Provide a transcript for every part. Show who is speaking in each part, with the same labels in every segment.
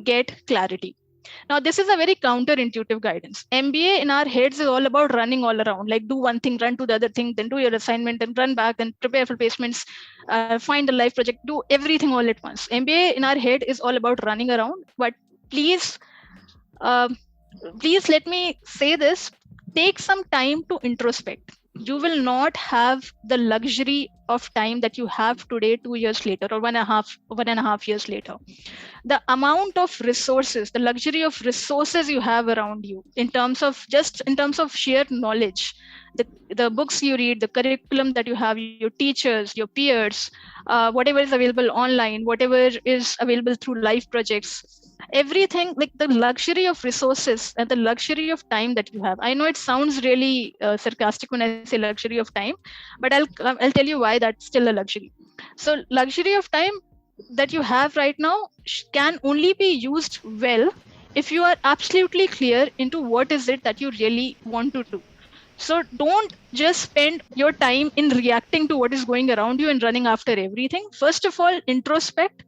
Speaker 1: get clarity. Now, this is a very counterintuitive guidance. MBA in our heads is all about running all around, like do one thing, run to the other thing, then do your assignment, then run back, then prepare for placements, find a life project, do everything all at once. MBA in our head is all about running around. But please, um, please let me say this, take some time to introspect. You will not have the luxury of time that you have today 2 years later, or 1.5 years later. The amount of resources, the luxury of resources you have around you, in terms of sheer knowledge, the books you read, the curriculum that you have, your teachers, your peers, whatever is available online, whatever is available through life projects, everything, like the luxury of resources and the luxury of time that you have. I know it sounds really sarcastic when I say luxury of time, but I'll tell you why that's still a luxury. So luxury of time that you have right now can only be used well if you are absolutely clear into what is it that you really want to do. So don't just spend your time in reacting to what is going around you and running after everything. First of all, introspect.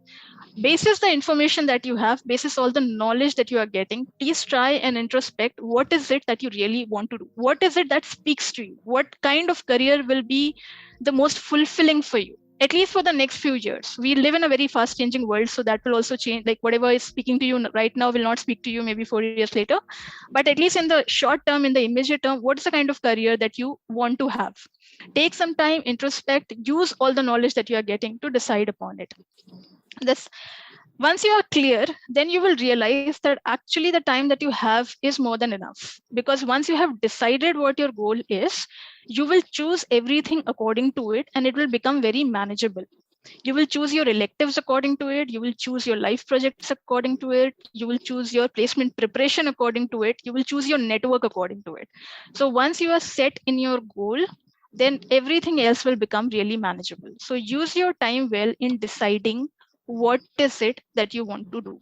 Speaker 1: Basis the information that you have, basis all the knowledge that you are getting, please try and introspect what is it that you really want to do. What is it that speaks to you? What kind of career will be the most fulfilling for you? At least for the next few years. We live in a very fast changing world, so that will also change. Like whatever is speaking to you right now will not speak to you maybe 4 years later. But at least in the short term, in the immediate term, what is the kind of career that you want to have? Take some time, introspect, use all the knowledge that you are getting to decide upon it. This, once you are clear, then you will realize that actually the time that you have is more than enough. Because once you have decided what your goal is, you will choose everything according to it, and it will become very manageable. You will choose your electives according to it, you will choose your life projects according to it, you will choose your placement preparation according to it, you will choose your network according to it. So once you are set in your goal, then everything else will become really manageable. So use your time well in deciding what is it that you want to do.